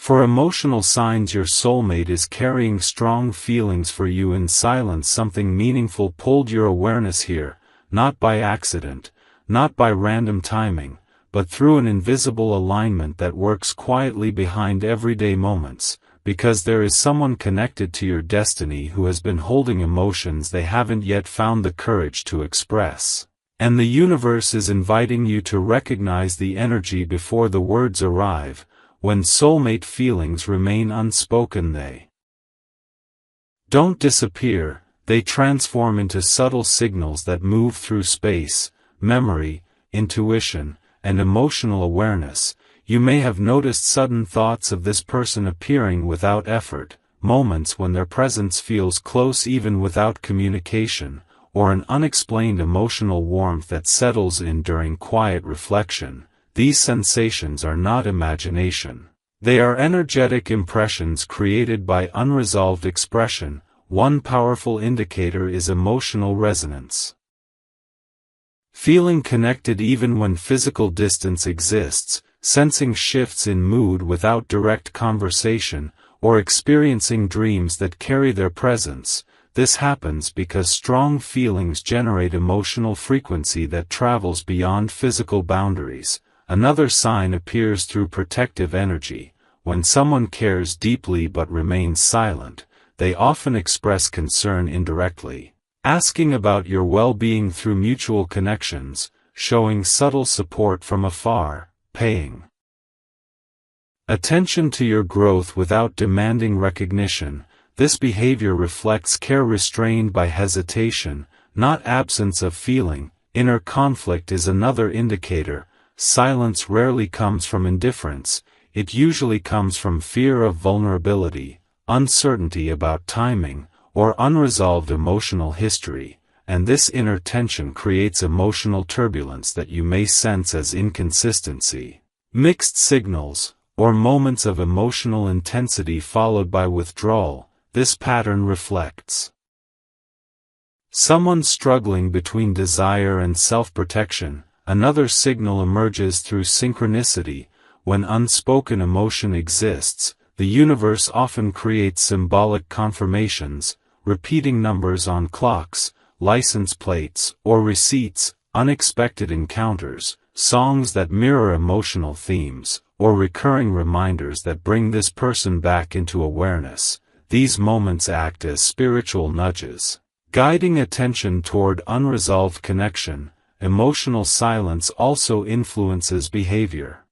For emotional signs, your soulmate is carrying strong feelings for you in silence. Something meaningful pulled your awareness here, not by accident, not by random timing, but through an invisible alignment that works quietly behind everyday moments, because there is someone connected to your destiny who has been holding emotions they haven't yet found the courage to express. And the universe is inviting you to recognize the energy before the words arrive. When soulmate feelings remain unspoken, they don't disappear, they transform into subtle signals that move through space, memory, intuition, and emotional awareness. You may have noticed sudden thoughts of this person appearing without effort, moments when their presence feels close even without communication, or an unexplained emotional warmth that settles in during quiet reflection. These sensations are not imagination. They are energetic impressions created by unresolved expression. One powerful indicator is emotional resonance. Feeling connected even when physical distance exists, sensing shifts in mood without direct conversation, or experiencing dreams that carry their presence. This happens because strong feelings generate emotional frequency that travels beyond physical boundaries. Another sign appears through protective energy. When someone cares deeply but remains silent, they often express concern indirectly, asking about your well-being through mutual connections, showing subtle support from afar, paying attention to your growth without demanding recognition. This behavior reflects care restrained by hesitation, not absence of feeling. Inner conflict is another indicator. Silence rarely comes from indifference, it usually comes from fear of vulnerability, uncertainty about timing, or unresolved emotional history, and this inner tension creates emotional turbulence that you may sense as inconsistency, mixed signals, or moments of emotional intensity followed by withdrawal. This pattern reflects someone struggling between desire and self-protection. Another signal emerges through synchronicity. When unspoken emotion exists, the universe often creates symbolic confirmations, repeating numbers on clocks, license plates, or receipts, unexpected encounters, songs that mirror emotional themes, or recurring reminders that bring this person back into awareness. These moments act as spiritual nudges, guiding attention toward unresolved connection. Emotional silence also influences behavior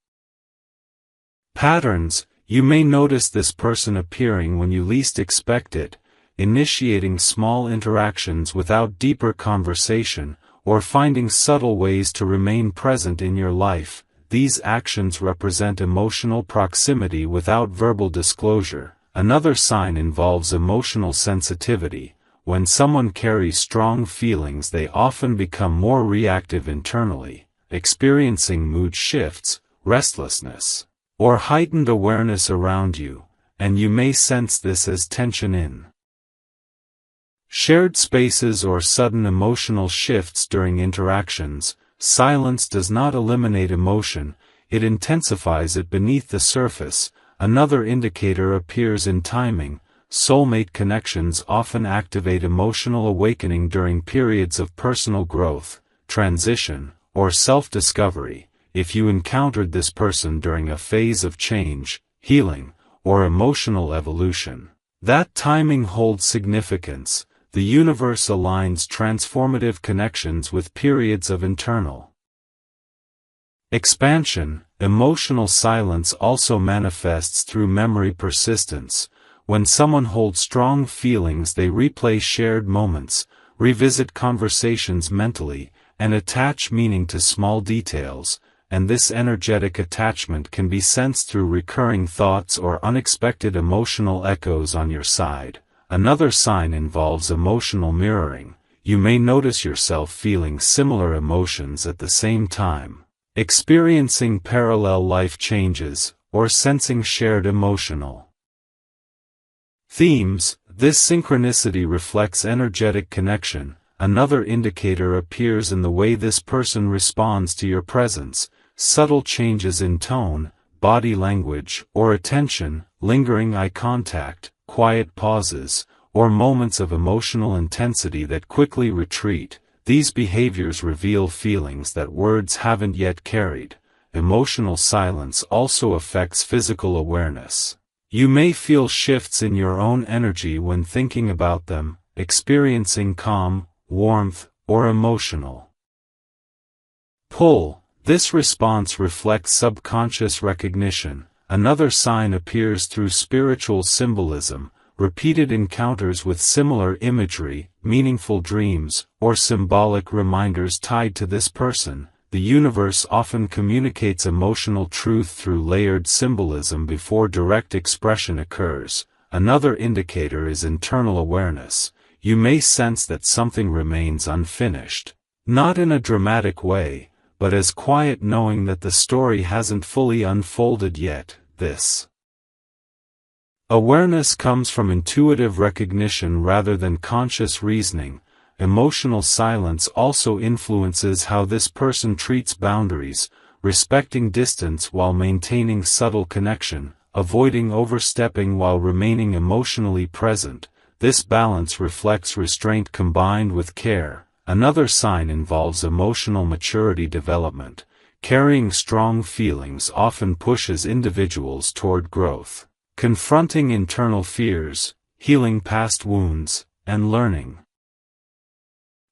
patterns. You may notice this person appearing when you least expect it, initiating small interactions without deeper conversation, or finding subtle ways to remain present in your life. These actions represent emotional proximity without verbal disclosure. Another sign involves emotional sensitivity. When someone carries strong feelings, they often become more reactive internally, experiencing mood shifts, restlessness, or heightened awareness around you, and you may sense this as tension in shared spaces or sudden emotional shifts during interactions. Silence does not eliminate emotion, it intensifies it beneath the surface. Another indicator appears in timing. Soulmate connections often activate emotional awakening during periods of personal growth, transition, or self-discovery. If you encountered this person during a phase of change, healing, or emotional evolution, that timing holds significance. The universe aligns transformative connections with periods of internal expansion. Emotional silence also manifests through memory persistence. When someone holds strong feelings, they replay shared moments, revisit conversations mentally, and attach meaning to small details, and this energetic attachment can be sensed through recurring thoughts or unexpected emotional echoes on your side. Another sign involves emotional mirroring. You may notice yourself feeling similar emotions at the same time, experiencing parallel life changes, or sensing shared emotional themes. This synchronicity reflects energetic connection. Another indicator appears in the way this person responds to your presence. Subtle changes in tone, body language or attention, lingering eye contact, quiet pauses, or moments of emotional intensity that quickly retreat. These behaviors reveal feelings that words haven't yet carried. Emotional silence also affects physical awareness. You may feel shifts in your own energy when thinking about them, experiencing calm, warmth, or emotional pull. This response reflects subconscious recognition. Another sign appears through spiritual symbolism, repeated encounters with similar imagery, meaningful dreams, or symbolic reminders tied to this person. The universe often communicates emotional truth through layered symbolism before direct expression occurs. Another indicator is internal awareness. You may sense that something remains unfinished. Not in a dramatic way, but as quiet knowing that the story hasn't fully unfolded yet. This awareness comes from intuitive recognition rather than conscious reasoning. Emotional silence also influences how this person treats boundaries, respecting distance while maintaining subtle connection, avoiding overstepping while remaining emotionally present. This balance reflects restraint combined with care. Another sign involves emotional maturity development. Carrying strong feelings often pushes individuals toward growth, confronting internal fears, healing past wounds, and learning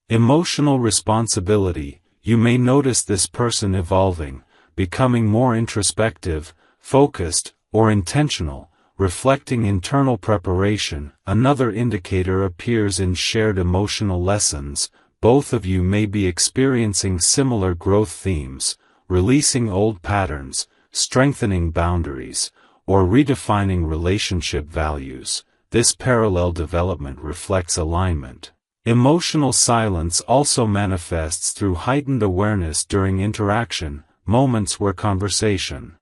emotional responsibility. You may notice this person evolving, becoming more introspective, focused, or intentional, reflecting internal preparation. Another indicator appears in shared emotional lessons. Both of you may be experiencing similar growth themes, releasing old patterns, strengthening boundaries, or redefining relationship values. This parallel development reflects alignment. Emotional silence also manifests through heightened awareness during interaction, moments where conversation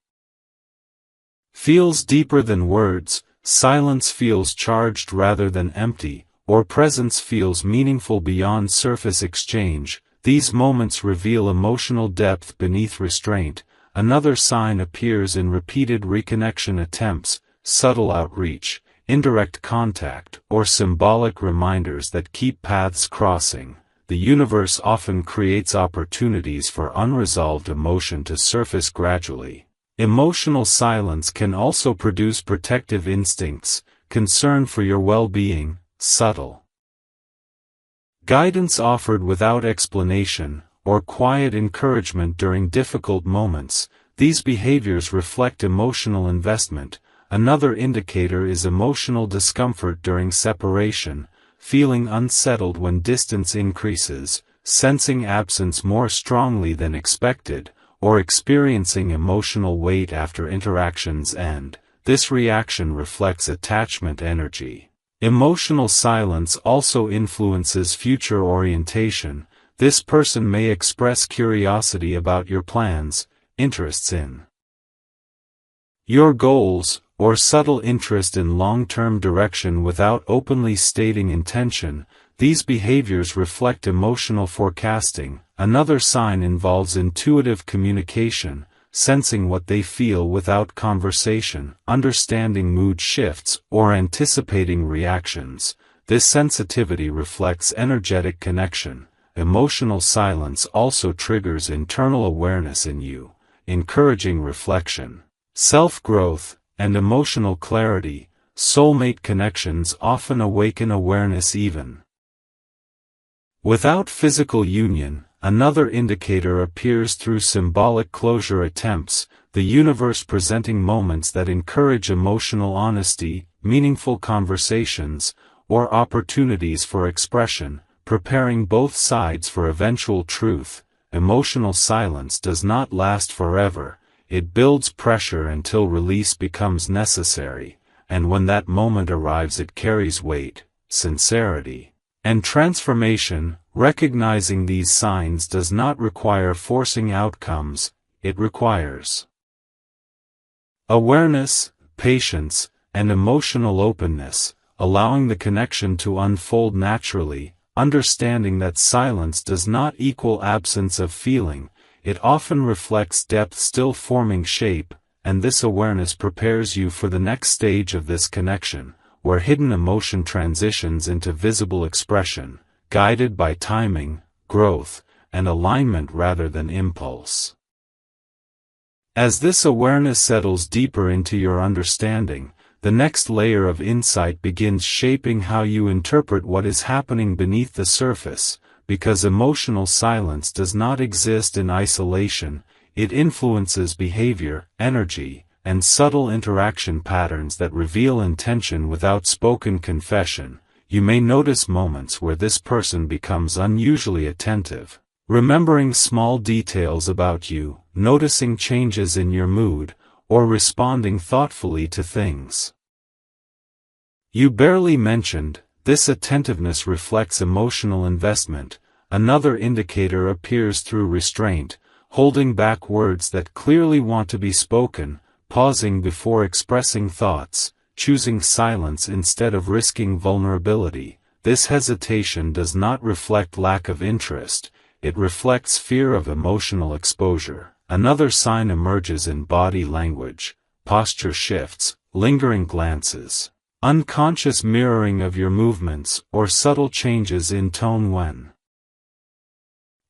feels deeper than words, silence feels charged rather than empty, or presence feels meaningful beyond surface exchange. These moments reveal emotional depth beneath restraint. Another sign appears in repeated reconnection attempts, subtle outreach, indirect contact, or symbolic reminders that keep paths crossing. The universe often creates opportunities for unresolved emotion to surface gradually. Emotional silence can also produce protective instincts, concern for your well-being, subtle guidance offered without explanation, or quiet encouragement during difficult moments. These behaviors reflect emotional investment. Another indicator is emotional discomfort during separation, feeling unsettled when distance increases, sensing absence more strongly than expected, or experiencing emotional weight after interactions end. This reaction reflects attachment energy. Emotional silence also influences future orientation. This person may express curiosity about your plans, interests in your goals, or subtle interest in long-term direction without openly stating intention. These behaviors reflect emotional forecasting. Another sign involves intuitive communication, sensing what they feel without conversation, understanding mood shifts, or anticipating reactions. This sensitivity reflects energetic connection. Emotional silence also triggers internal awareness in you, encouraging reflection, self-growth, and emotional clarity. Soulmate connections often awaken awareness even without physical union. Another indicator appears through symbolic closure attempts, the universe presenting moments that encourage emotional honesty, meaningful conversations, or opportunities for expression, preparing both sides for eventual truth. Emotional silence does not last forever. It builds pressure until release becomes necessary, and when that moment arrives it carries weight, sincerity, and transformation. Recognizing these signs does not require forcing outcomes, it requires awareness, patience, and emotional openness, allowing the connection to unfold naturally. Understanding that silence does not equal absence of feeling, it often reflects depth still forming shape, and this awareness prepares you for the next stage of this connection, where hidden emotion transitions into visible expression, guided by timing, growth, and alignment rather than impulse. As this awareness settles deeper into your understanding, the next layer of insight begins shaping how you interpret what is happening beneath the surface, because emotional silence does not exist in isolation. It influences behavior, energy, and subtle interaction patterns that reveal intention without spoken confession. You may notice moments where this person becomes unusually attentive, remembering small details about you, noticing changes in your mood, or responding thoughtfully to things you barely mentioned. This attentiveness reflects emotional investment. Another indicator appears through restraint, holding back words that clearly want to be spoken, pausing before expressing thoughts, choosing silence instead of risking vulnerability. This hesitation does not reflect lack of interest, it reflects fear of emotional exposure. Another sign emerges in body language, posture shifts, lingering glances, unconscious mirroring of your movements, or subtle changes in tone when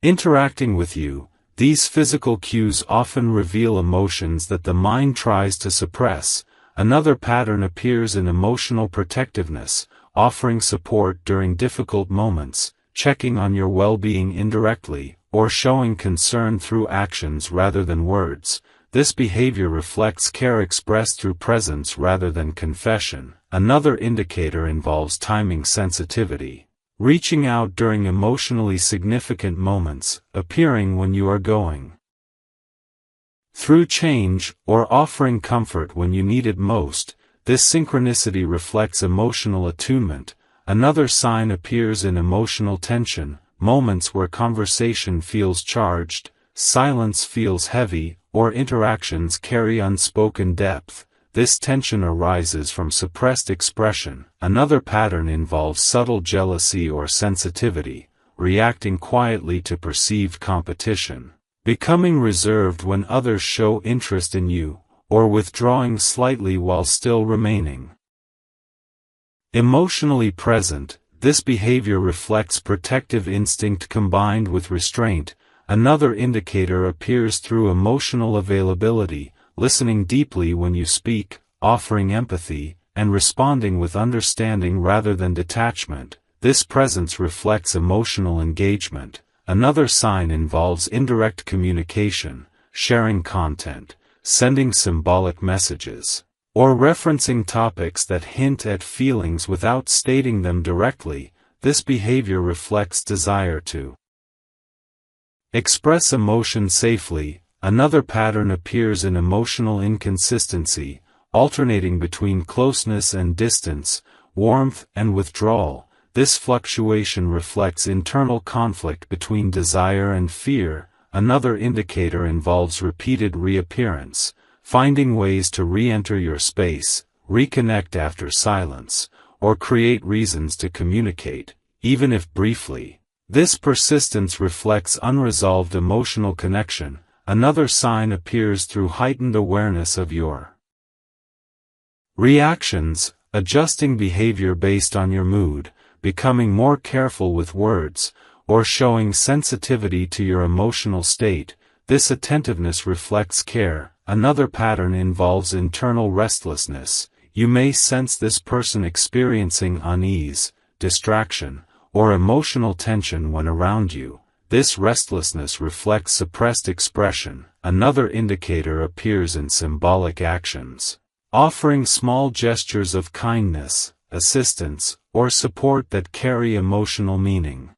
interacting with you. These physical cues often reveal emotions that the mind tries to suppress. Another pattern appears in emotional protectiveness, offering support during difficult moments, checking on your well-being indirectly, or showing concern through actions rather than words. This behavior reflects care expressed through presence rather than confession. Another indicator involves timing sensitivity, reaching out during emotionally significant moments, appearing when you are going through change, or offering comfort when you need it most. This synchronicity reflects emotional attunement. Another sign appears in emotional tension, moments where conversation feels charged, silence feels heavy, or interactions carry unspoken depth. This tension arises from suppressed expression. Another pattern involves subtle jealousy or sensitivity, reacting quietly to perceived competition, becoming reserved when others show interest in you, or withdrawing slightly while still remaining emotionally present. This behavior reflects protective instinct combined with restraint. Another indicator appears through emotional availability, listening deeply when you speak, offering empathy, and responding with understanding rather than detachment. This presence reflects emotional engagement. Another sign involves indirect communication, sharing content, sending symbolic messages, or referencing topics that hint at feelings without stating them directly. This behavior reflects desire to express emotion safely. Another pattern appears in emotional inconsistency, alternating between closeness and distance, warmth and withdrawal. This fluctuation reflects internal conflict between desire and fear. Another indicator involves repeated reappearance, finding ways to re-enter your space, reconnect after silence, or create reasons to communicate, even if briefly. This persistence reflects unresolved emotional connection. Another sign appears through heightened awareness of your reactions, adjusting behavior based on your mood, becoming more careful with words, or showing sensitivity to your emotional state. This attentiveness reflects care. Another pattern involves internal restlessness. You may sense this person experiencing unease, distraction, or emotional tension when around you. This restlessness reflects suppressed expression. Another indicator appears in symbolic actions, offering small gestures of kindness, assistance, or support that carry emotional meaning.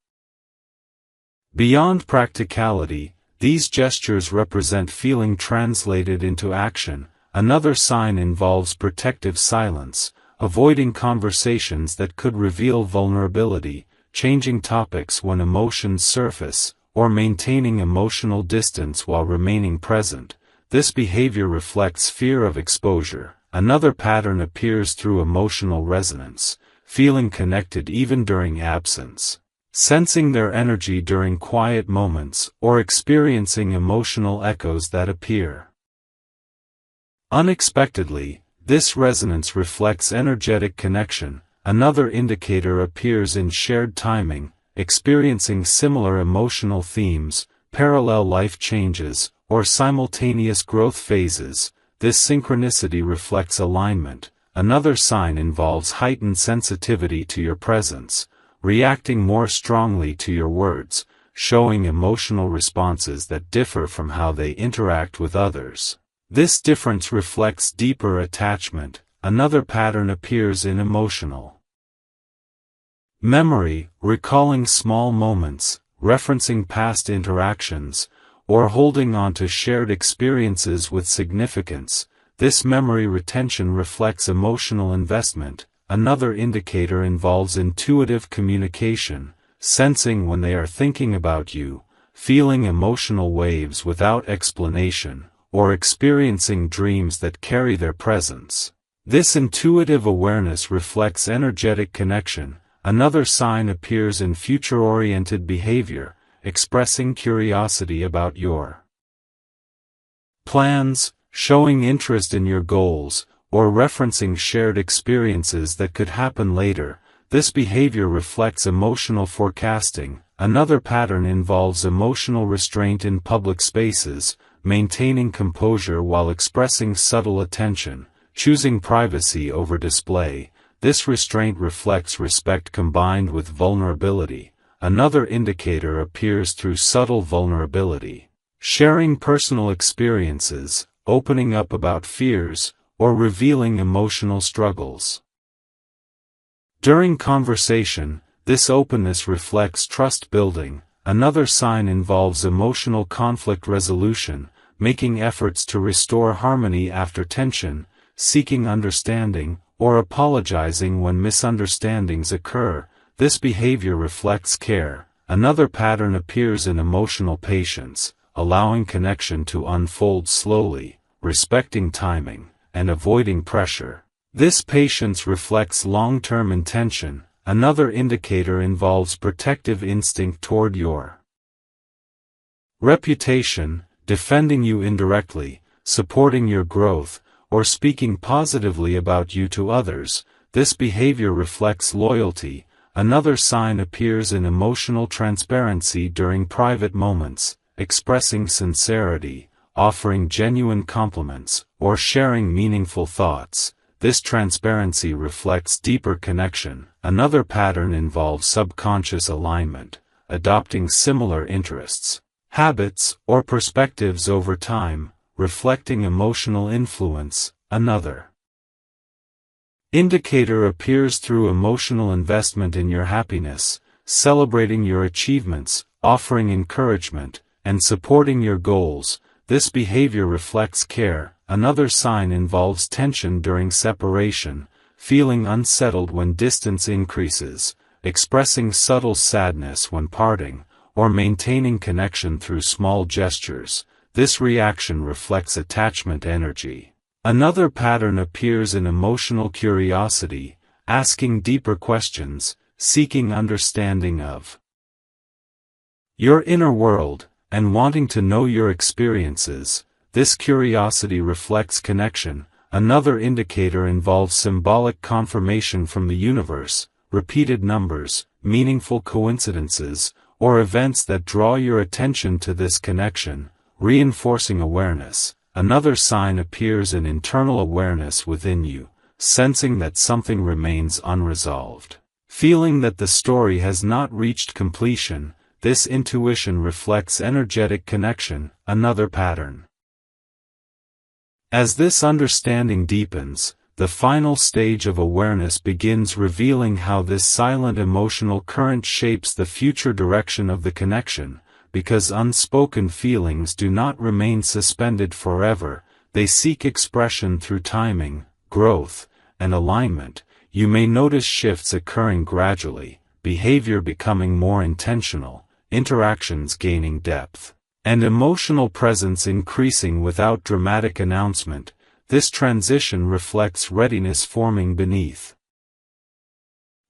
Beyond practicality, these gestures represent feeling translated into action. Another sign involves protective silence, avoiding conversations that could reveal vulnerability, changing topics when emotions surface, or maintaining emotional distance while remaining present. This behavior reflects fear of exposure. Another pattern appears through emotional resonance, feeling connected even during absence, sensing their energy during quiet moments, or experiencing emotional echoes that appear Unexpectedly, this resonance reflects energetic connection. Another indicator appears in shared timing, experiencing similar emotional themes, parallel life changes, or simultaneous growth phases. This synchronicity reflects alignment. Another sign involves heightened sensitivity to your presence, reacting more strongly to your words, showing emotional responses that differ from how they interact with others. This difference reflects deeper attachment. Another pattern appears in emotional memory, recalling small moments, referencing past interactions, or holding on to shared experiences with significance. This memory retention reflects emotional investment. Another indicator involves intuitive communication, sensing when they are thinking about you, feeling emotional waves without explanation, or experiencing dreams that carry their presence. This intuitive awareness reflects energetic connection. Another sign appears in future-oriented behavior, expressing curiosity about your plans, showing interest in your goals, or referencing shared experiences that could happen later. This behavior reflects emotional forecasting. Another pattern involves emotional restraint in public spaces, maintaining composure while expressing subtle attention, choosing privacy over display. This restraint reflects respect combined with vulnerability. Another indicator appears through subtle vulnerability, sharing personal experiences, opening up about fears, or revealing emotional struggles. During conversation, this openness reflects trust building. Another sign involves emotional conflict resolution, making efforts to restore harmony after tension, seeking understanding, or apologizing when misunderstandings occur. This behavior reflects care. Another pattern appears in emotional patience, allowing connection to unfold slowly, respecting timing, and avoiding pressure. This patience reflects long-term intention. Another indicator involves protective instinct toward your reputation, defending you indirectly, supporting your growth, or speaking positively about you to others. This behavior reflects loyalty. Another sign appears in emotional transparency during private moments, expressing sincerity, offering genuine compliments, or sharing meaningful thoughts. This transparency reflects deeper connection. Another pattern involves subconscious alignment, adopting similar interests, habits, or perspectives over time, reflecting emotional influence. Another indicator appears through emotional investment in your happiness, celebrating your achievements, offering encouragement, and supporting your goals. This behavior reflects care. Another sign involves tension during separation, feeling unsettled when distance increases, expressing subtle sadness when parting, or maintaining connection through small gestures. This reaction reflects attachment energy. Another pattern appears in emotional curiosity, asking deeper questions, seeking understanding of your inner world, and wanting to know your experiences. This curiosity reflects connection. Another indicator involves symbolic confirmation from the universe, repeated numbers, meaningful coincidences, or events that draw your attention to this connection, reinforcing awareness. Another sign appears in internal awareness within you, sensing that something remains unresolved, feeling that the story has not reached completion. This intuition reflects energetic connection. Another pattern. As this understanding deepens, the final stage of awareness begins, revealing how this silent emotional current shapes the future direction of the connection. Because unspoken feelings do not remain suspended forever, they seek expression through timing, growth, and alignment. You may notice shifts occurring gradually, behavior becoming more intentional, interactions gaining depth, and emotional presence increasing without dramatic announcement. This transition reflects readiness forming beneath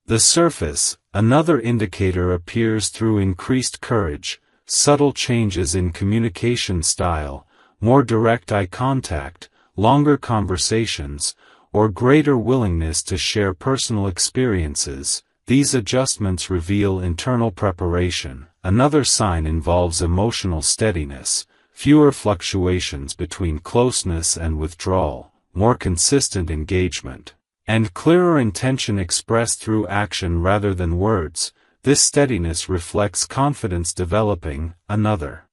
the surface. Another indicator appears through increased courage, subtle changes in communication style, more direct eye contact, longer conversations, or greater willingness to share personal experiences. These adjustments reveal internal preparation. Another sign involves emotional steadiness, fewer fluctuations between closeness and withdrawal, more consistent engagement, and clearer intention expressed through action rather than words. This steadiness reflects confidence developing. Another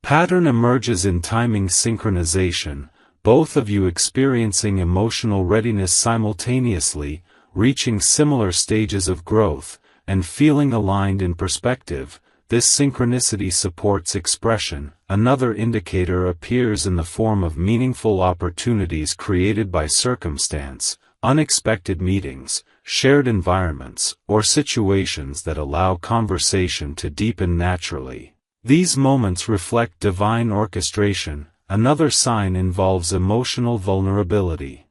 pattern emerges in timing synchronization, both of you experiencing emotional readiness simultaneously, reaching similar stages of growth, and feeling aligned in perspective. This synchronicity supports expression. Another indicator appears in the form of meaningful opportunities created by circumstance, unexpected meetings, shared environments, or situations that allow conversation to deepen naturally. These moments reflect divine orchestration. Another sign involves emotional vulnerability.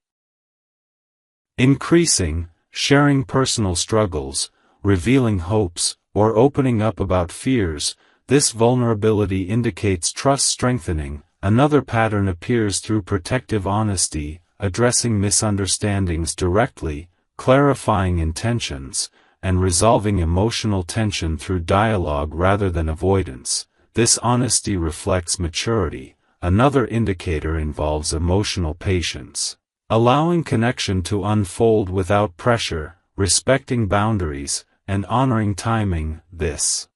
Increasing, sharing personal struggles, revealing hopes, or opening up about fears. This vulnerability indicates trust strengthening. Another pattern appears through protective honesty, addressing misunderstandings directly, clarifying intentions, and resolving emotional tension through dialogue rather than avoidance. This honesty reflects maturity. Another indicator involves emotional patience, allowing connection to unfold without pressure, respecting boundaries, and honoring timing. This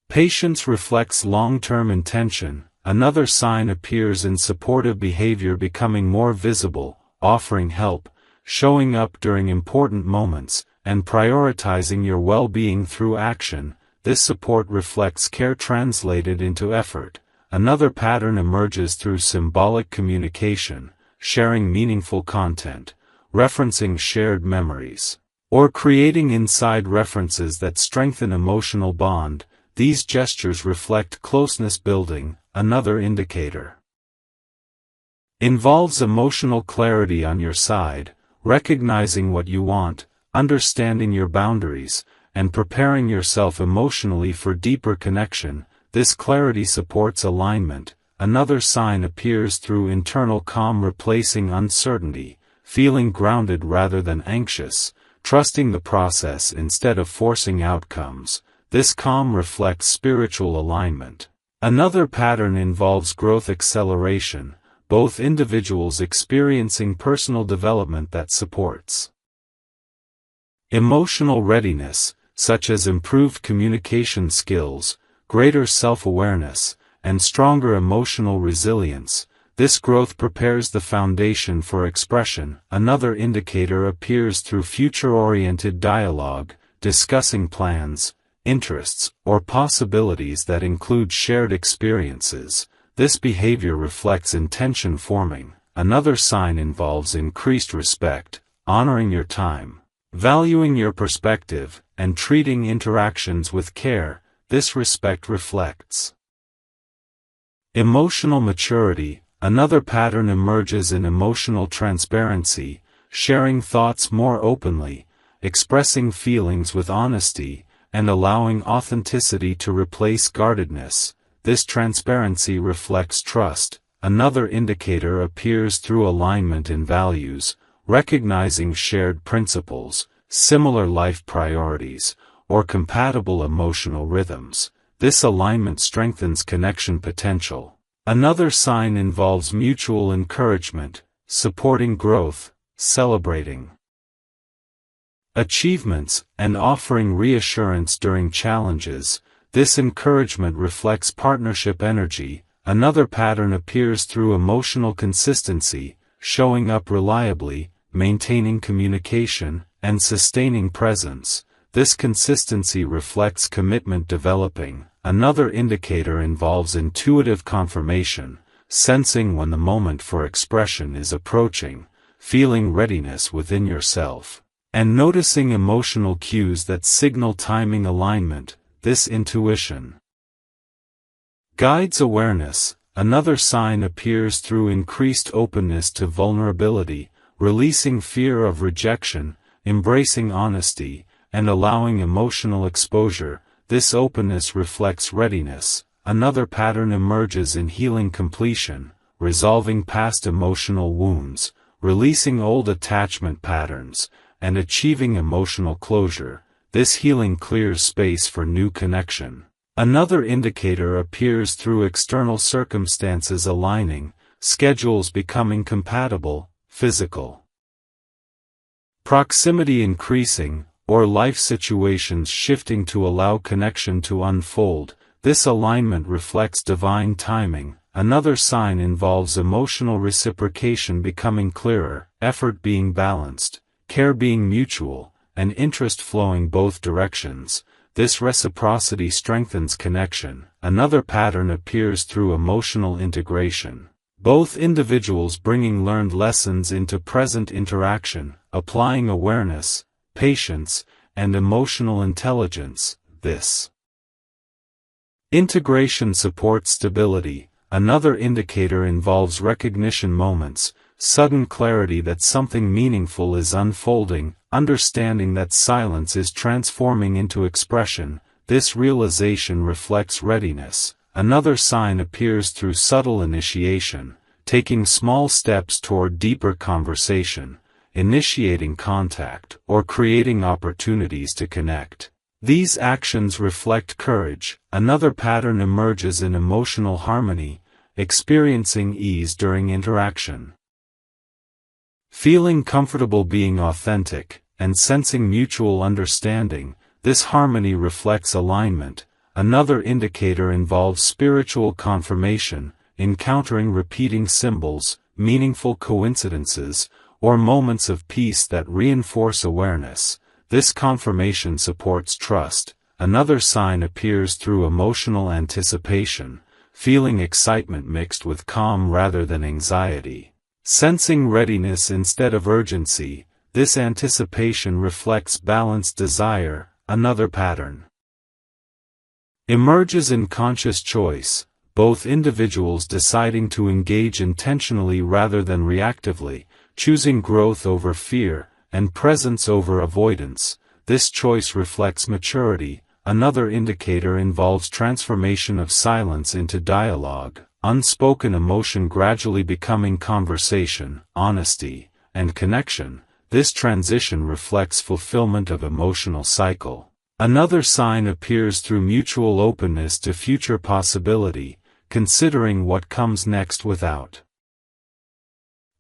patience reflects long-term intention. Another sign appears in supportive behavior becoming more visible, offering help, showing up during important moments, and prioritizing your well-being through action. This support reflects care translated into effort. Another pattern emerges through symbolic communication, sharing meaningful content, referencing shared memories, or creating inside references that strengthen emotional bond. These gestures reflect closeness building. Another indicator involves emotional clarity on your side, recognizing what you want, understanding your boundaries, and preparing yourself emotionally for deeper connection. This clarity supports alignment. Another sign appears through internal calm replacing uncertainty, feeling grounded rather than anxious, trusting the process instead of forcing outcomes. This calm reflects spiritual alignment. Another pattern involves growth acceleration, both individuals experiencing personal development that supports emotional readiness, such as improved communication skills, greater self-awareness, and stronger emotional resilience. This growth prepares the foundation for expression. Another indicator appears through future-oriented dialogue, discussing plans, interests, or possibilities that include shared experiences. This behavior reflects intention forming. Another sign involves increased respect, honoring your time, valuing your perspective, and treating interactions with care. This respect reflects emotional maturity. Another pattern emerges in emotional transparency, sharing thoughts more openly, expressing feelings with honesty, and allowing authenticity to replace guardedness. This transparency reflects trust. Another indicator appears through alignment in values, recognizing shared principles, similar life priorities, or compatible emotional rhythms. This alignment strengthens connection potential. Another sign involves mutual encouragement, supporting growth, celebrating achievements, and offering reassurance during challenges. This encouragement reflects partnership energy. Another pattern appears through emotional consistency, showing up reliably, maintaining communication, and sustaining presence. This consistency reflects commitment developing. Another indicator involves intuitive confirmation, sensing when the moment for expression is approaching, feeling readiness within yourself, and noticing emotional cues that signal timing alignment. This intuition guides awareness. Another sign appears through increased openness to vulnerability, releasing fear of rejection, embracing honesty, and allowing emotional exposure. This openness reflects readiness. Another pattern emerges in healing completion, resolving past emotional wounds, releasing old attachment patterns, and achieving emotional closure. This healing clears space for new connection. Another indicator appears through external circumstances aligning, schedules becoming compatible, physical proximity increasing, or life situations shifting to allow connection to unfold. This alignment reflects divine timing. Another sign involves emotional reciprocation becoming clearer, effort being balanced, care being mutual, and interest flowing both directions. This reciprocity strengthens connection. Another pattern appears through emotional integration. Both individuals bringing learned lessons into present interaction, applying awareness, patience, and emotional intelligence. This integration supports stability. Another indicator involves recognition moments, sudden clarity that something meaningful is unfolding, understanding that silence is transforming into expression. This realization reflects readiness. Another sign appears through subtle initiation, taking small steps toward deeper conversation, initiating contact, or creating opportunities to connect. These actions reflect courage. Another pattern emerges in emotional harmony, experiencing ease during interaction, feeling comfortable being authentic, and sensing mutual understanding. This harmony reflects alignment. Another indicator involves spiritual confirmation, encountering repeating symbols, meaningful coincidences, or moments of peace that reinforce awareness. This confirmation supports trust. Another sign appears through emotional anticipation, feeling excitement mixed with calm rather than anxiety, sensing readiness instead of urgency. This anticipation reflects balanced desire. Another pattern emerges in conscious choice, both individuals deciding to engage intentionally rather than reactively, choosing growth over fear, and presence over avoidance. This choice reflects maturity. Another indicator involves transformation of silence into dialogue, unspoken emotion gradually becoming conversation, honesty, and connection. This transition reflects fulfillment of emotional cycle. Another sign appears through mutual openness to future possibility, considering what comes next without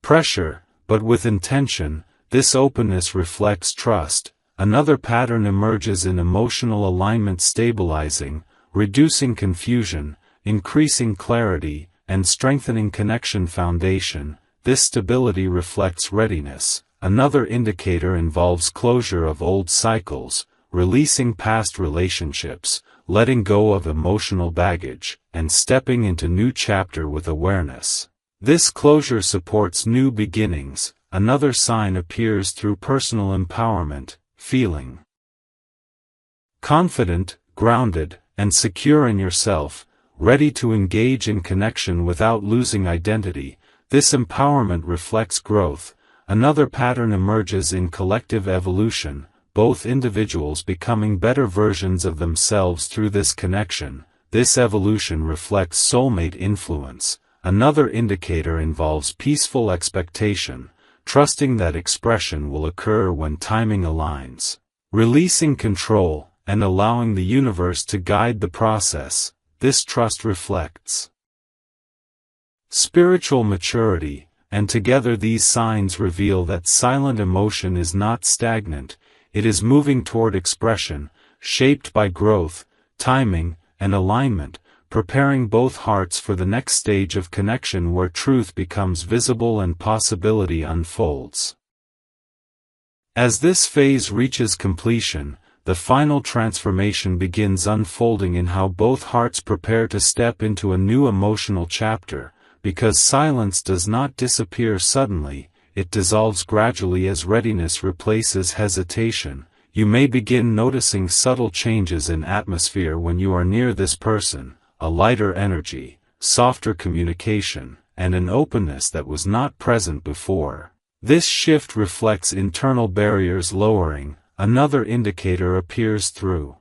pressure, but with intention. This openness reflects trust. Another pattern emerges in emotional alignment, stabilizing, reducing confusion, increasing clarity, and strengthening connection foundation. This stability reflects readiness. Another indicator involves closure of old cycles, releasing past relationships, letting go of emotional baggage, and stepping into new chapter with awareness. This closure supports new beginnings. Another sign appears through personal empowerment, feeling confident, grounded, and secure in yourself, ready to engage in connection without losing identity. This empowerment reflects growth. Another pattern emerges in collective evolution, both individuals becoming better versions of themselves through this connection. This evolution reflects soulmate influence. Another indicator involves peaceful expectation, trusting that expression will occur when timing aligns, releasing control, and allowing the universe to guide the process. This trust reflects spiritual maturity, and together these signs reveal that silent emotion is not stagnant, it is moving toward expression, shaped by growth, timing, and alignment, preparing both hearts for the next stage of connection where truth becomes visible and possibility unfolds. As this phase reaches completion, the final transformation begins unfolding in how both hearts prepare to step into a new emotional chapter. Because silence does not disappear suddenly, it dissolves gradually as readiness replaces hesitation. You may begin noticing subtle changes in atmosphere when you are near this person, a lighter energy, softer communication, and an openness that was not present before. This shift reflects internal barriers lowering. Another indicator appears through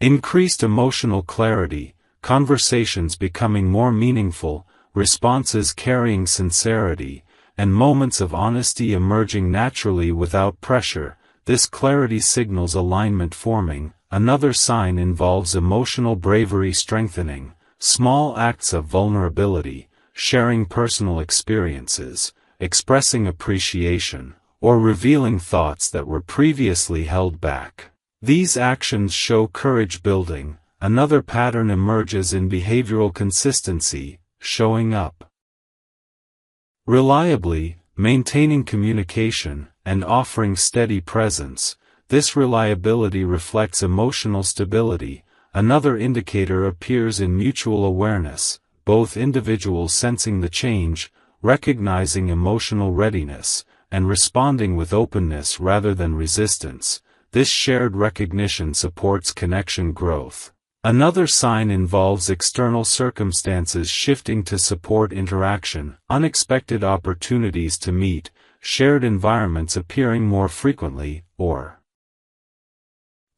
increased emotional clarity, conversations becoming more meaningful, responses carrying sincerity, and moments of honesty emerging naturally without pressure. This clarity signals alignment forming. Another sign involves emotional bravery strengthening, small acts of vulnerability, sharing personal experiences, expressing appreciation, or revealing thoughts that were previously held back. These actions show courage building. Another pattern emerges in behavioral consistency, showing up reliably, maintaining communication, and offering steady presence. This reliability reflects emotional stability. Another indicator appears in mutual awareness, both individuals sensing the change, recognizing emotional readiness, and responding with openness rather than resistance. This shared recognition supports connection growth. Another sign involves external circumstances shifting to support interaction, unexpected opportunities to meet, shared environments appearing more frequently, or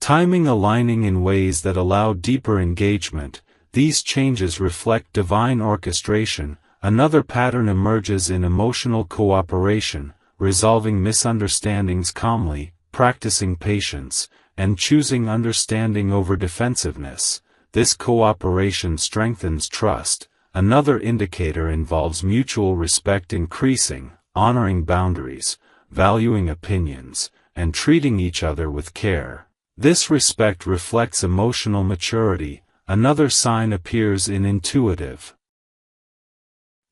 timing aligning in ways that allow deeper engagement. These changes reflect divine orchestration. Another pattern emerges in emotional cooperation, resolving misunderstandings calmly, practicing patience, and choosing understanding over defensiveness. This cooperation strengthens trust. Another indicator involves mutual respect increasing, honoring boundaries, valuing opinions, and treating each other with care. This respect reflects emotional maturity. Another sign appears in intuitive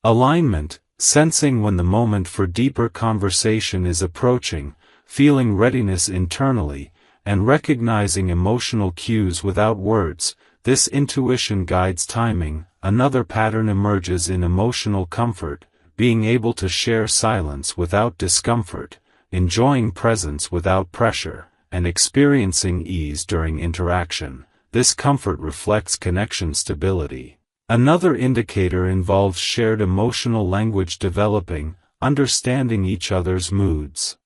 alignment, sensing when the moment for deeper conversation is approaching, feeling readiness internally, and recognizing emotional cues without words. This intuition guides timing. Another pattern emerges in emotional comfort, being able to share silence without discomfort, enjoying presence without pressure, and experiencing ease during interaction. This comfort reflects connection stability. Another indicator involves shared emotional language developing, understanding each other's moods,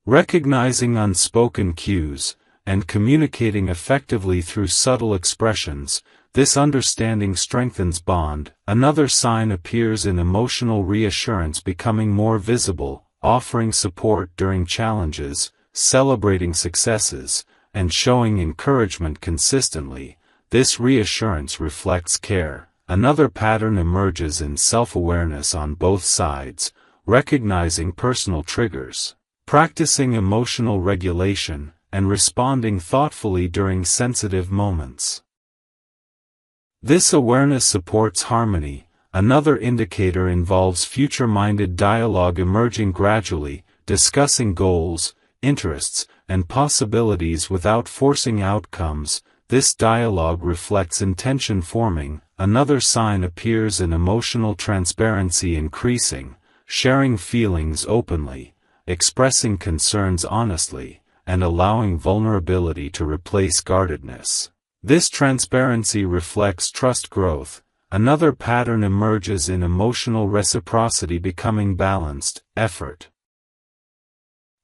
recognizing unspoken cues, and communicating effectively through subtle expressions. This understanding strengthens bond. Another sign appears in emotional reassurance becoming more visible, offering support during challenges, celebrating successes, and showing encouragement consistently. This reassurance reflects care. Another pattern emerges in self-awareness on both sides, recognizing personal triggers, practicing emotional regulation, and responding thoughtfully during sensitive moments. This awareness supports harmony. Another indicator involves future-minded dialogue emerging gradually, discussing goals, interests, and possibilities without forcing outcomes. This dialogue reflects intention forming. Another sign appears in emotional transparency increasing, sharing feelings openly, expressing concerns honestly, and allowing vulnerability to replace guardedness. This transparency reflects trust growth. Another pattern emerges in emotional reciprocity becoming balanced, effort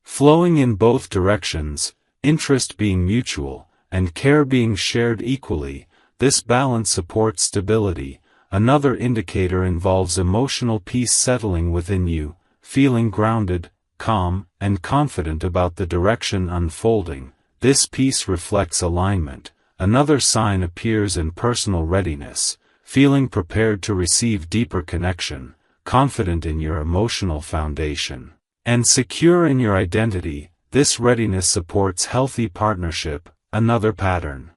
flowing in both directions, interest being mutual, and care being shared equally. This balance supports stability. Another indicator involves emotional peace settling within you, feeling grounded, calm, and confident about the direction unfolding. This peace reflects alignment. Another sign appears in personal readiness, feeling prepared to receive deeper connection, confident in your emotional foundation, and secure in your identity. This readiness supports healthy partnership. Another pattern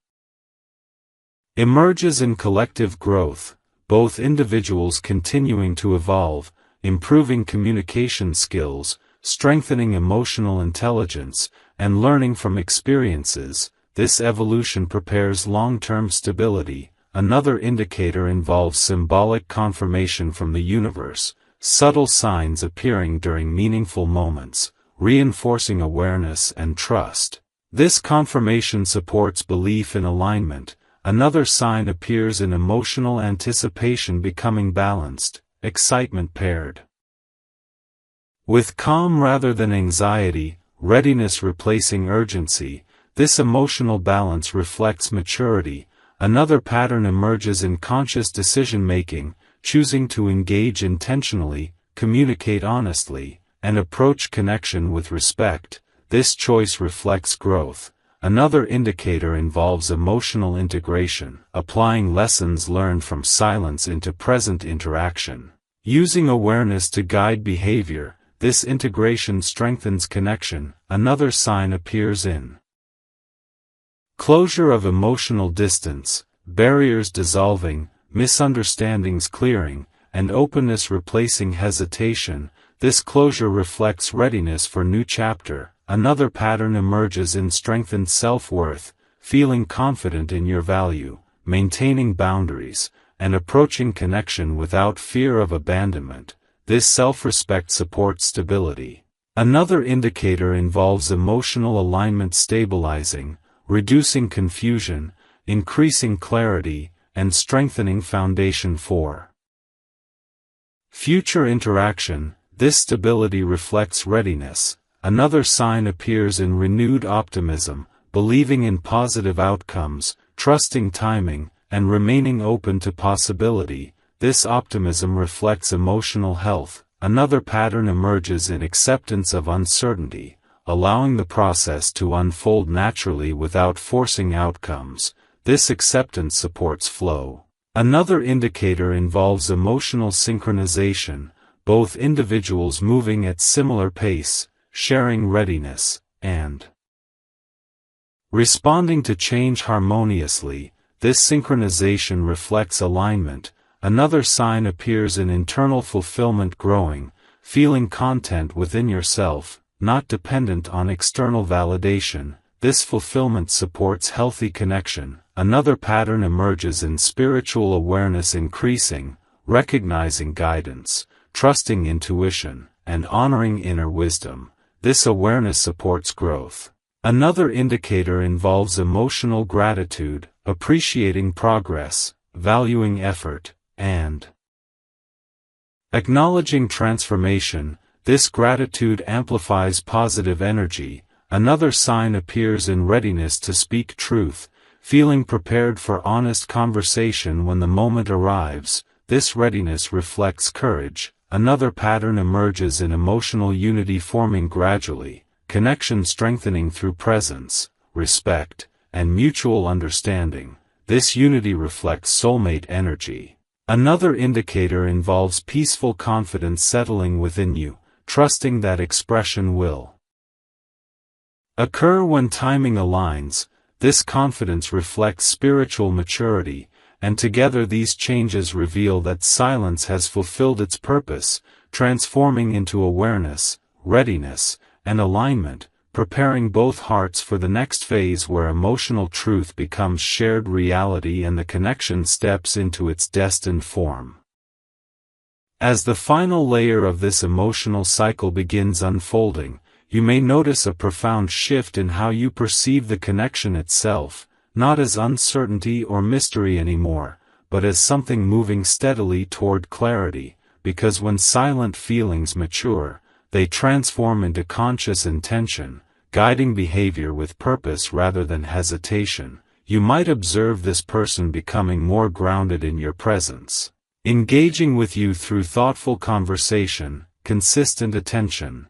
emerges in collective growth, both individuals continuing to evolve, improving communication skills, strengthening emotional intelligence, and learning from experiences. This evolution prepares long-term stability. Another indicator involves symbolic confirmation from the universe, subtle signs appearing during meaningful moments, reinforcing awareness and trust. This confirmation supports belief in alignment. Another sign appears in emotional anticipation becoming balanced, excitement paired with calm rather than anxiety, readiness replacing urgency. This emotional balance reflects maturity. Another pattern emerges in conscious decision-making, choosing to engage intentionally, communicate honestly, and approach connection with respect. This choice reflects growth. Another indicator involves emotional integration, applying lessons learned from silence into present interaction. Using awareness to guide behavior, this integration strengthens connection. Another sign appears in closure of emotional distance, barriers dissolving, misunderstandings clearing, and openness replacing hesitation. This closure reflects readiness for new chapter. Another pattern emerges in strengthened self-worth, feeling confident in your value, maintaining boundaries, and approaching connection without fear of abandonment. This self-respect supports stability. Another indicator involves emotional alignment stabilizing, reducing confusion, increasing clarity, and strengthening foundation for future interaction. This stability reflects readiness. Another sign appears in renewed optimism, believing in positive outcomes, trusting timing, and remaining open to possibility. This optimism reflects emotional health. Another pattern emerges in acceptance of uncertainty, allowing the process to unfold naturally without forcing outcomes. This acceptance supports flow. Another indicator involves emotional synchronization, both individuals moving at similar pace, sharing readiness, and responding to change harmoniously. This synchronization reflects alignment. Another sign appears in internal fulfillment growing, feeling content within yourself, not dependent on external validation. This fulfillment supports healthy connection. Another pattern emerges in spiritual awareness increasing, recognizing guidance, trusting intuition, and honoring inner wisdom. This awareness supports growth. Another indicator involves emotional gratitude, appreciating progress, valuing effort, and acknowledging transformation. This gratitude amplifies positive energy. Another sign appears in readiness to speak truth, feeling prepared for honest conversation when the moment arrives. This readiness reflects courage. Another pattern emerges in emotional unity forming gradually, connection strengthening through presence, respect, and mutual understanding. This unity reflects soulmate energy. Another indicator involves peaceful confidence settling within you, trusting that expression will occur when timing aligns. This confidence reflects spiritual maturity, and together these changes reveal that silence has fulfilled its purpose, transforming into awareness, readiness, and alignment, preparing both hearts for the next phase where emotional truth becomes shared reality and the connection steps into its destined form. As the final layer of this emotional cycle begins unfolding, you may notice a profound shift in how you perceive the connection itself, not as uncertainty or mystery anymore, but as something moving steadily toward clarity, because when silent feelings mature, they transform into conscious intention, guiding behavior with purpose rather than hesitation. You might observe this person becoming more grounded in your presence, engaging with you through thoughtful conversation, consistent attention,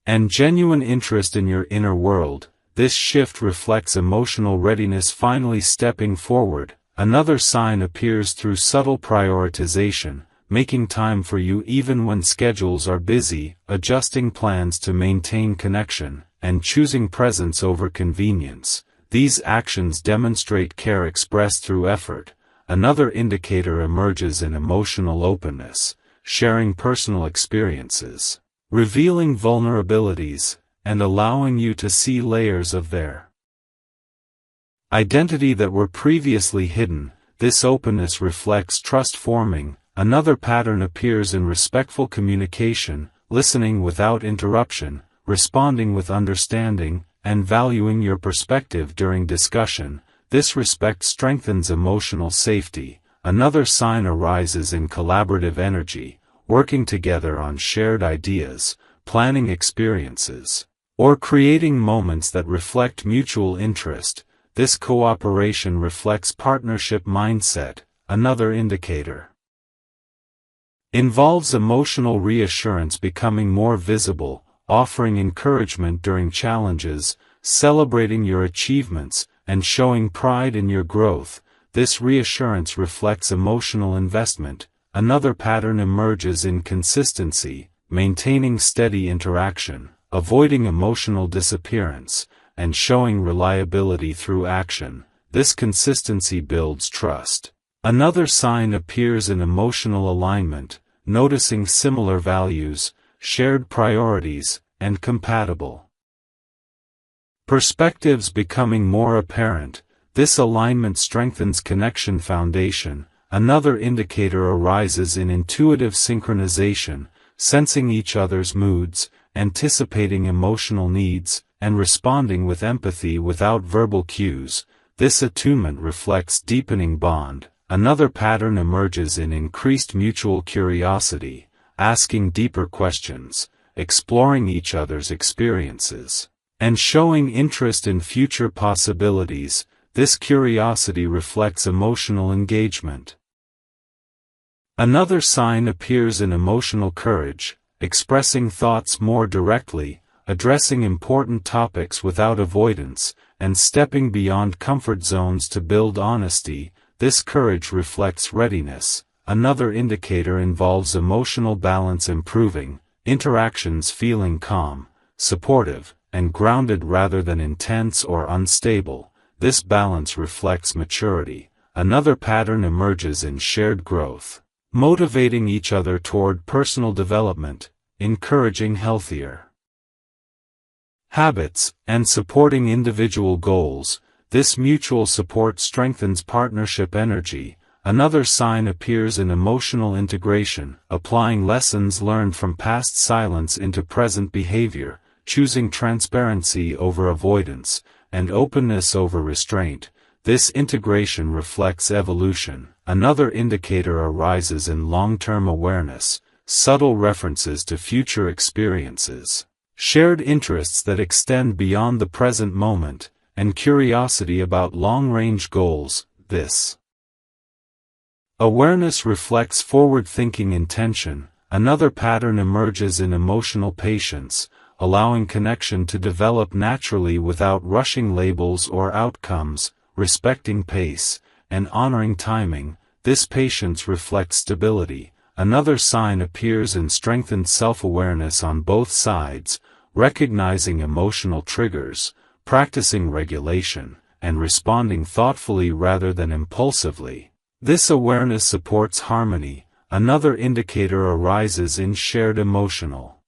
and genuine interest in your inner world. This shift reflects emotional readiness finally stepping forward. Another sign appears through subtle prioritization, making time for you even when schedules are busy, adjusting plans to maintain connection, and choosing presence over convenience. These actions demonstrate care expressed through effort. Another indicator emerges in emotional openness, sharing personal experiences, revealing vulnerabilities, and allowing you to see layers of their identity that were previously hidden. This openness reflects trust forming. Another pattern appears in respectful communication, listening without interruption, responding with understanding, and valuing your perspective during discussion. This respect strengthens emotional safety. Another sign arises in collaborative energy, working together on shared ideas, planning experiences, or creating moments that reflect mutual interest. This cooperation reflects partnership mindset. Another indicator Involves emotional reassurance becoming more visible, offering encouragement during challenges, celebrating your achievements, and showing pride in your growth. This reassurance reflects emotional investment. Another pattern emerges in consistency, maintaining steady interaction, avoiding emotional disappearance, and showing reliability through action. This consistency builds trust. Another sign appears in emotional alignment, noticing similar values, shared priorities, and compatible perspectives becoming more apparent. This alignment strengthens connection foundation. Another indicator arises in intuitive synchronization, sensing each other's moods, anticipating emotional needs, and responding with empathy without verbal cues. This attunement reflects deepening bond. Another pattern emerges in increased mutual curiosity, asking deeper questions, exploring each other's experiences, and showing interest in future possibilities. This curiosity reflects emotional engagement. Another sign appears in emotional courage, expressing thoughts more directly, addressing important topics without avoidance, and stepping beyond comfort zones to build honesty. This courage reflects readiness. Another indicator involves emotional balance improving, interactions feeling calm, supportive, and grounded rather than intense or unstable. This balance reflects maturity. Another pattern emerges in shared growth, motivating each other toward personal development, encouraging healthier habits, and supporting individual goals. This mutual support strengthens partnership energy. Another sign appears in emotional integration, applying lessons learned from past silence into present behavior, choosing transparency over avoidance, and openness over restraint. This integration reflects evolution. Another indicator arises in long-term awareness, subtle references to future experiences, shared interests that extend beyond the present moment, and curiosity about long-range goals. This awareness reflects forward-thinking intention. Another pattern emerges in emotional patience, allowing connection to develop naturally without rushing labels or outcomes, respecting pace, and honoring timing. This patience reflects stability. Another sign appears in strengthened self-awareness on both sides, recognizing emotional triggers, practicing regulation, and responding thoughtfully rather than impulsively. This awareness supports harmony. Another indicator arises in shared emotional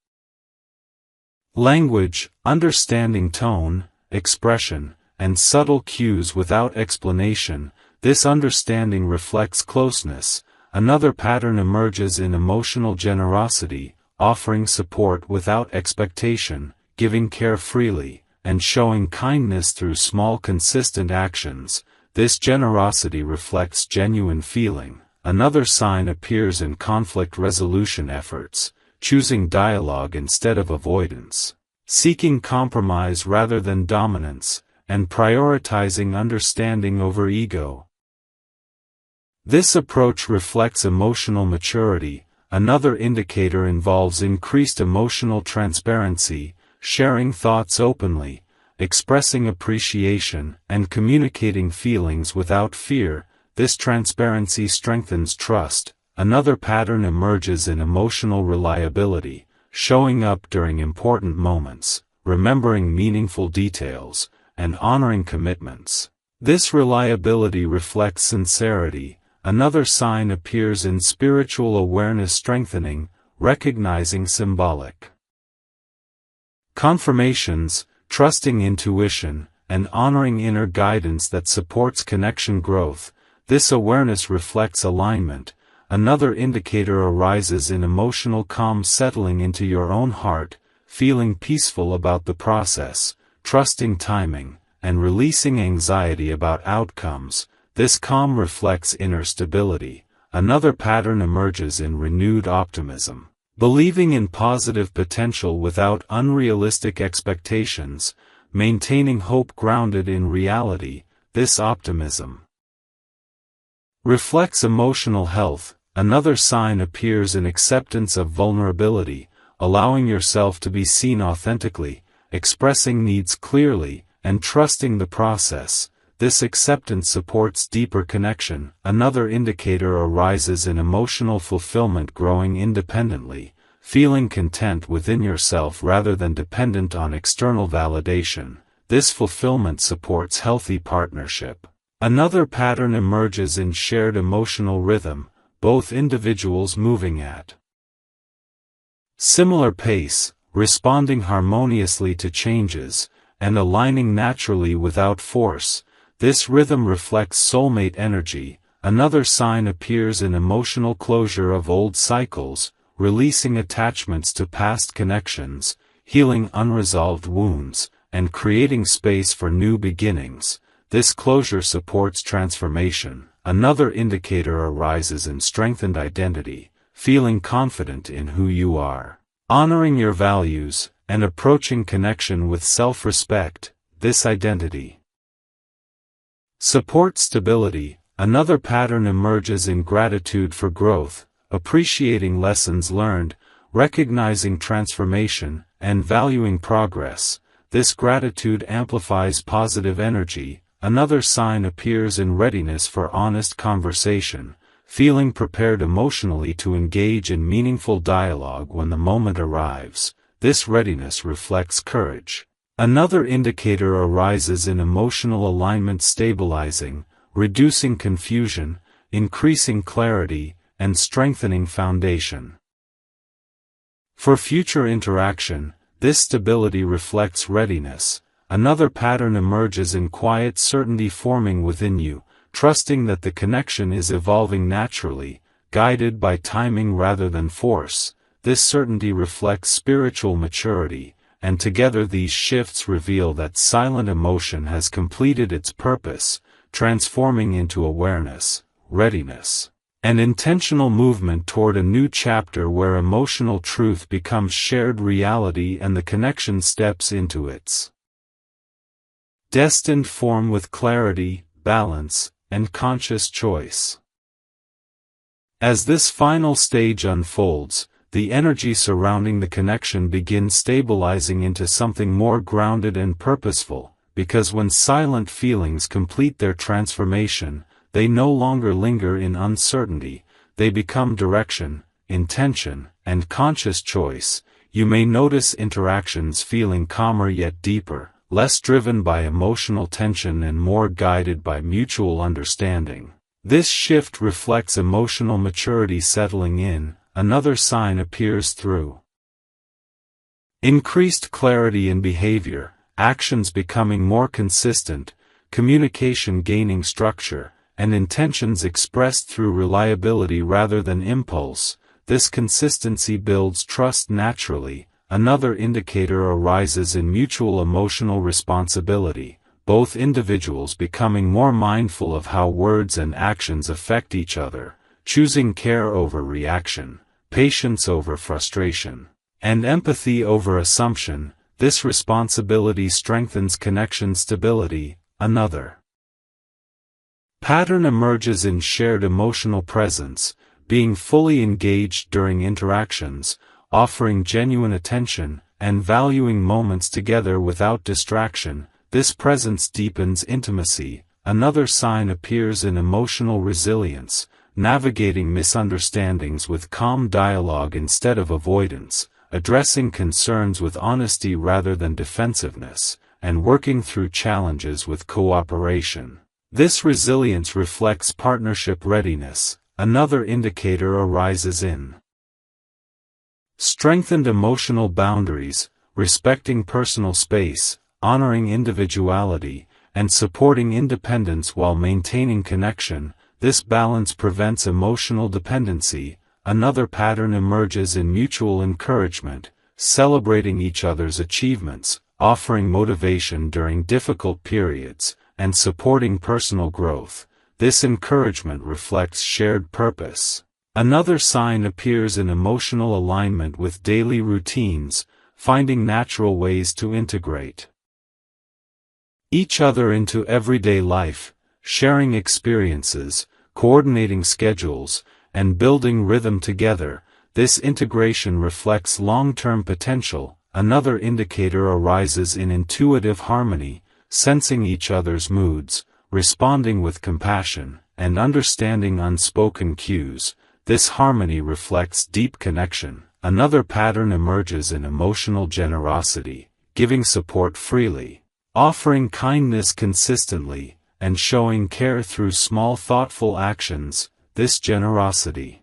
language, understanding tone, expression, and subtle cues without explanation. This understanding reflects closeness. Another pattern emerges in emotional generosity, offering support without expectation, giving care freely, and showing kindness through small consistent actions. This generosity reflects genuine feeling. Another sign appears in conflict resolution efforts, choosing dialogue instead of avoidance, seeking compromise rather than dominance, and prioritizing understanding over ego. This approach reflects emotional maturity. Another indicator involves increased emotional transparency, sharing thoughts openly, expressing appreciation, and communicating feelings without fear. This transparency strengthens trust. Another pattern emerges in emotional reliability, showing up during important moments, remembering meaningful details, and honoring commitments. This reliability reflects sincerity. Another sign appears in spiritual awareness strengthening, recognizing symbolic confirmations, trusting intuition, and honoring inner guidance that supports connection growth. This awareness reflects alignment. Another indicator arises in emotional calm, settling into your own heart, feeling peaceful about the process, trusting timing, and releasing anxiety about outcomes. This calm reflects inner stability. Another pattern emerges in renewed optimism, believing in positive potential without unrealistic expectations, maintaining hope grounded in reality. This optimism reflects emotional health. Another sign appears in acceptance of vulnerability, allowing yourself to be seen authentically, expressing needs clearly, and trusting the process. This acceptance supports deeper connection. Another indicator arises in emotional fulfillment, growing independently, feeling content within yourself rather than dependent on external validation. This fulfillment supports healthy partnership. Another pattern emerges in shared emotional rhythm, both individuals moving at similar pace, responding harmoniously to changes, and aligning naturally without force. This rhythm reflects soulmate energy. Another sign appears in emotional closure of old cycles, releasing attachments to past connections, healing unresolved wounds, and creating space for new beginnings. This closure supports transformation. Another indicator arises in strengthened identity, feeling confident in who you are, honoring your values, and approaching connection with self-respect. This identity supports stability. Another pattern emerges in gratitude for growth, appreciating lessons learned, recognizing transformation, and valuing progress. This gratitude amplifies positive energy. Another sign appears in readiness for honest conversation, feeling prepared emotionally to engage in meaningful dialogue when the moment arrives. This readiness reflects courage. Another indicator arises in emotional alignment, stabilizing, reducing confusion, increasing clarity, and strengthening foundation. For future interaction, this stability reflects readiness. Another pattern emerges in quiet certainty, forming within you, trusting that the connection is evolving naturally, guided by timing rather than force. This certainty reflects spiritual maturity, and together these shifts reveal that silent emotion has completed its purpose, transforming into awareness, readiness, and intentional movement toward a new chapter where emotional truth becomes shared reality and the connection steps into its destined form with clarity, balance, and conscious choice. As this final stage unfolds, the energy surrounding the connection begins stabilizing into something more grounded and purposeful, because when silent feelings complete their transformation, they no longer linger in uncertainty, they become direction, intention, and conscious choice. You may notice interactions feeling calmer yet deeper, less driven by emotional tension and more guided by mutual understanding. This shift reflects emotional maturity settling in. Another sign appears through increased clarity in behavior, actions becoming more consistent, communication gaining structure, and intentions expressed through reliability rather than impulse. This consistency builds trust naturally. Another indicator arises in mutual emotional responsibility, both individuals becoming more mindful of how words and actions affect each other, choosing care over reaction, patience over frustration, and empathy over assumption. This responsibility strengthens connection stability. Another pattern emerges in shared emotional presence, being fully engaged during interactions, offering genuine attention, and valuing moments together without distraction. This presence deepens intimacy. Another sign appears in emotional resilience, navigating misunderstandings with calm dialogue instead of avoidance, addressing concerns with honesty rather than defensiveness, and working through challenges with cooperation. This resilience reflects partnership readiness. Another indicator arises in strengthened emotional boundaries, respecting personal space, honoring individuality, and supporting independence while maintaining connection. This balance prevents emotional dependency. Another pattern emerges in mutual encouragement, celebrating each other's achievements, offering motivation during difficult periods, and supporting personal growth. This encouragement reflects shared purpose. Another sign appears in emotional alignment with daily routines, finding natural ways to integrate each other into everyday life, sharing experiences, coordinating schedules, and building rhythm together. This integration reflects long-term potential. Another indicator arises in intuitive harmony, sensing each other's moods, responding with compassion, and understanding unspoken cues. This harmony reflects deep connection. Another pattern emerges in emotional generosity, giving support freely, offering kindness consistently, and showing care through small thoughtful actions. This generosity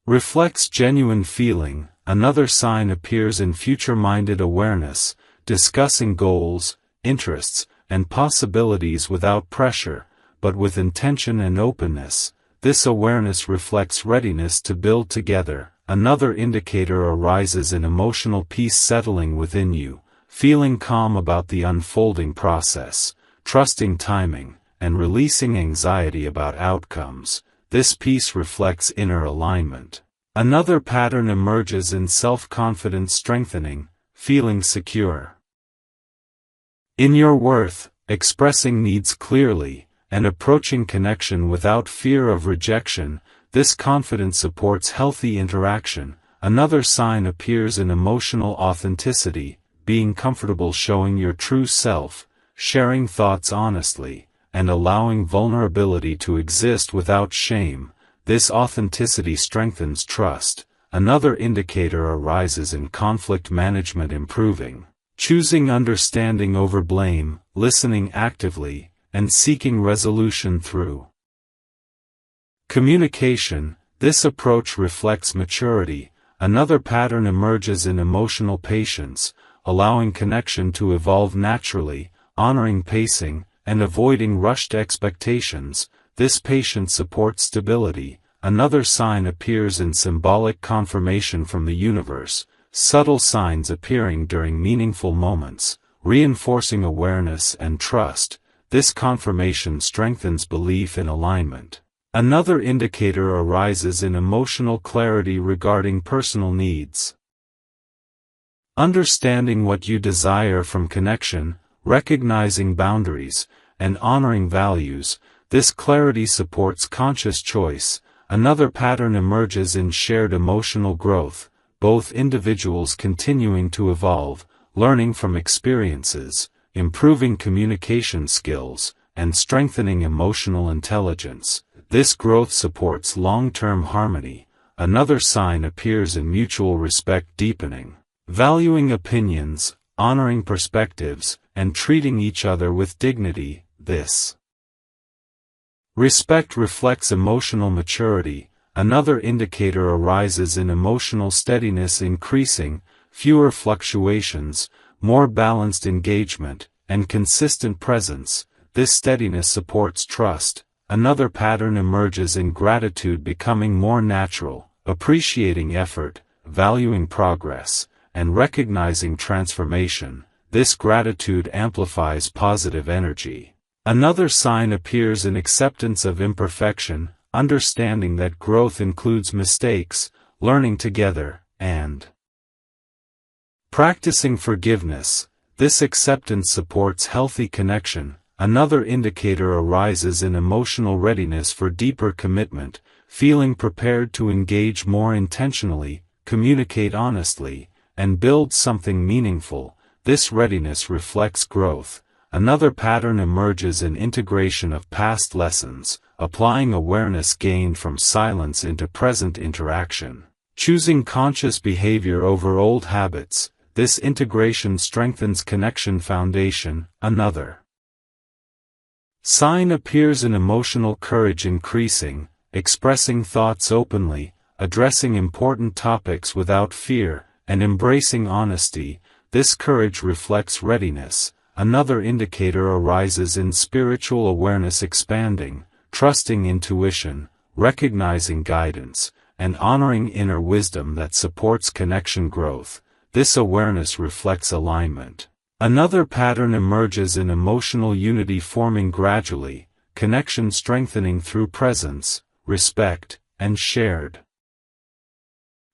reflects genuine feeling. Another sign appears in future-minded awareness, discussing goals, interests, and possibilities without pressure, but with intention and openness. This awareness reflects readiness to build together. Another indicator arises in emotional peace settling within you, feeling calm about the unfolding process, trusting timing, and releasing anxiety about outcomes. This peace reflects inner alignment. Another pattern emerges in self-confidence strengthening, feeling secure in your worth, expressing needs clearly, and approaching connection without fear of rejection. This confidence supports healthy interaction. Another sign appears in emotional authenticity, being comfortable showing your true self, sharing thoughts honestly, and allowing vulnerability to exist without shame. This authenticity strengthens trust. Another indicator arises in conflict management improving, choosing understanding over blame, listening actively, and seeking resolution through communication. This approach reflects maturity. Another pattern emerges in emotional patience, allowing connection to evolve naturally, honoring pacing, and avoiding rushed expectations. This patience supports stability. Another sign appears in symbolic confirmation from the universe, subtle signs appearing during meaningful moments, reinforcing awareness and trust. This confirmation strengthens belief in alignment. Another indicator arises in emotional clarity regarding personal needs. Understanding what you desire from connection, recognizing boundaries, and honoring values. This clarity supports conscious choice. Another pattern emerges in shared emotional growth, both individuals continuing to evolve, learning from experiences, improving communication skills, and strengthening emotional intelligence. This growth supports long-term harmony. Another sign appears in mutual respect deepening, valuing opinions, honoring perspectives, and treating each other with dignity. This respect reflects emotional maturity. Another indicator arises in emotional steadiness increasing, fewer fluctuations, more balanced engagement, and consistent presence. This steadiness supports trust. Another pattern emerges in gratitude becoming more natural, appreciating effort, valuing progress, and recognizing transformation. This gratitude amplifies positive energy. Another sign appears in acceptance of imperfection, understanding that growth includes mistakes, learning together, and practicing forgiveness. This acceptance supports healthy connection. Another indicator arises in emotional readiness for deeper commitment, feeling prepared to engage more intentionally, communicate honestly, and build something meaningful. This readiness reflects growth. Another pattern emerges in integration of past lessons, applying awareness gained from silence into present interaction, choosing conscious behavior over old habits. This integration strengthens connection foundation. Another sign appears in emotional courage increasing, expressing thoughts openly, addressing important topics without fear, and embracing honesty. This courage reflects readiness. Another indicator arises in spiritual awareness expanding, trusting intuition, recognizing guidance, and honoring inner wisdom that supports connection growth. This awareness reflects alignment. Another pattern emerges in emotional unity forming gradually, connection strengthening through presence, respect, and shared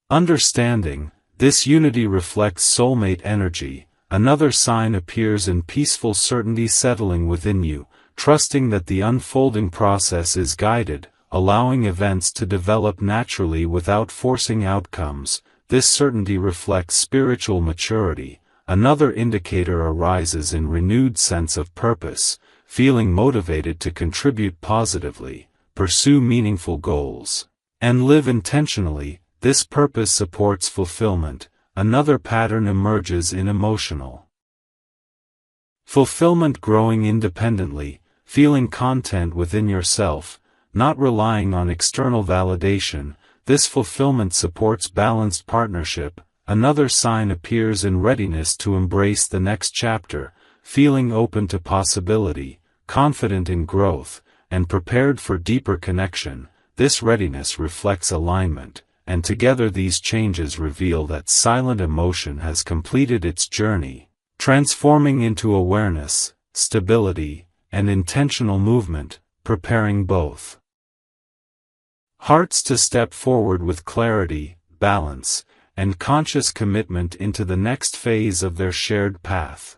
understanding. This unity reflects soulmate energy. Another sign appears in peaceful certainty settling within you, trusting that the unfolding process is guided, allowing events to develop naturally without forcing outcomes. This certainty reflects spiritual maturity. Another indicator arises in renewed sense of purpose, feeling motivated to contribute positively, pursue meaningful goals, and live intentionally. This purpose supports fulfillment. Another pattern emerges in emotional fulfillment, growing independently, feeling content within yourself, not relying on external validation. This fulfillment supports balanced partnership. Another sign appears in readiness to embrace the next chapter, feeling open to possibility, confident in growth, and prepared for deeper connection. This readiness reflects alignment, and together these changes reveal that silent emotion has completed its journey, transforming into awareness, stability, and intentional movement, preparing both hearts to step forward with clarity, balance, and conscious commitment into the next phase of their shared path.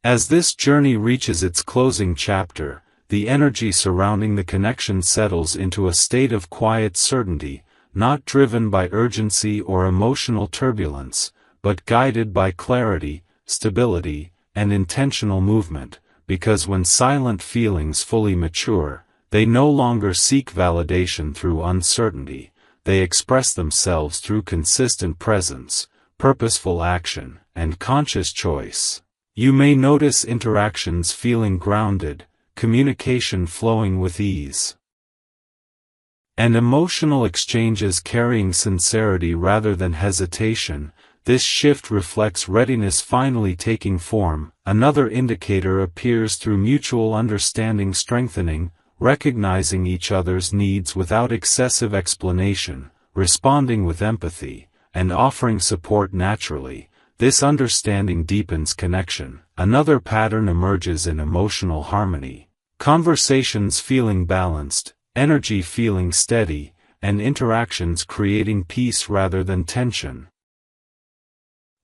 As this journey reaches its closing chapter, the energy surrounding the connection settles into a state of quiet certainty, not driven by urgency or emotional turbulence, but guided by clarity, stability, and intentional movement, because when silent feelings fully mature, they no longer seek validation through uncertainty. They express themselves through consistent presence, purposeful action, and conscious choice. You may notice interactions feeling grounded, communication flowing with ease, and emotional exchanges carrying sincerity rather than hesitation. This shift reflects readiness finally taking form. Another indicator appears through mutual understanding strengthening, recognizing each other's needs without excessive explanation, responding with empathy, and offering support naturally. This understanding deepens connection. Another pattern emerges in emotional harmony. Conversations feeling balanced, energy feeling steady, and interactions creating peace rather than tension.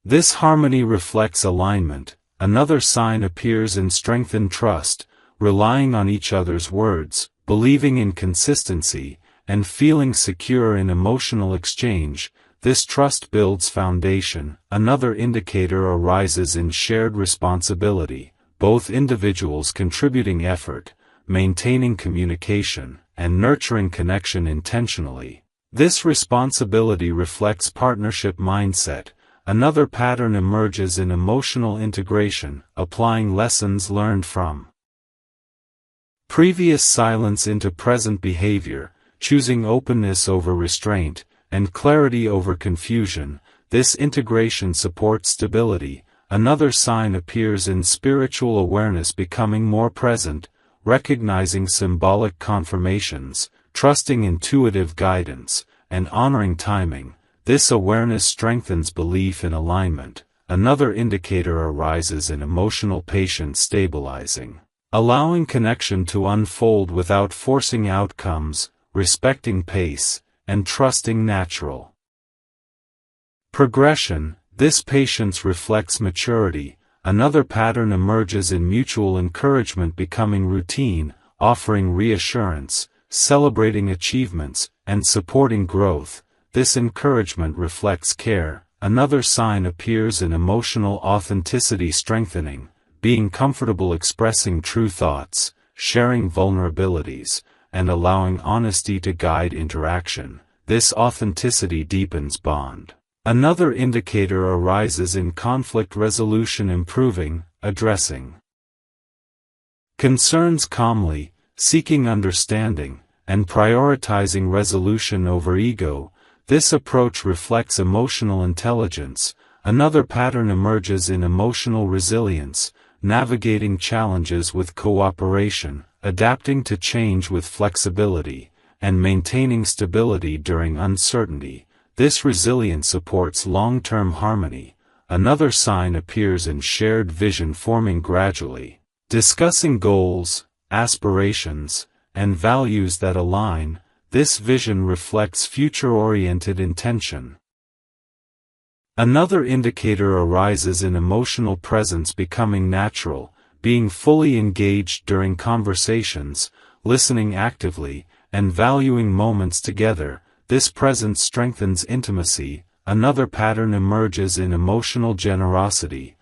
This harmony reflects alignment. Another sign appears in strengthened trust, relying on each other's words, believing in consistency, and feeling secure in emotional exchange. This trust builds foundation. Another indicator arises in shared responsibility, both individuals contributing effort, maintaining communication, and nurturing connection intentionally. This responsibility reflects partnership mindset. Another pattern emerges in emotional integration, applying lessons learned from previous silence into present behavior, choosing openness over restraint, and clarity over confusion. This integration supports stability. Another sign appears in spiritual awareness becoming more present, recognizing symbolic confirmations, trusting intuitive guidance, and honoring timing. This awareness strengthens belief in alignment. Another indicator arises in emotional patience stabilizing, allowing connection to unfold without forcing outcomes, respecting pace, and trusting natural progression. This patience reflects maturity. Another pattern emerges in mutual encouragement becoming routine, offering reassurance, celebrating achievements, and supporting growth. This encouragement reflects care. Another sign appears in emotional authenticity strengthening, being comfortable expressing true thoughts, sharing vulnerabilities, and allowing honesty to guide interaction. This authenticity deepens bond. Another indicator arises in conflict resolution improving, addressing concerns calmly, seeking understanding, and prioritizing resolution over ego. This approach reflects emotional intelligence. Another pattern emerges in emotional resilience, navigating challenges with cooperation, adapting to change with flexibility, and maintaining stability during uncertainty. This resilience supports long-term harmony. Another sign appears in shared vision forming gradually, discussing goals, aspirations, and values that align. This vision reflects future-oriented intention. Another indicator arises in emotional presence becoming natural, being fully engaged during conversations, listening actively, and valuing moments together. This presence strengthens intimacy. Another pattern emerges in emotional generosity.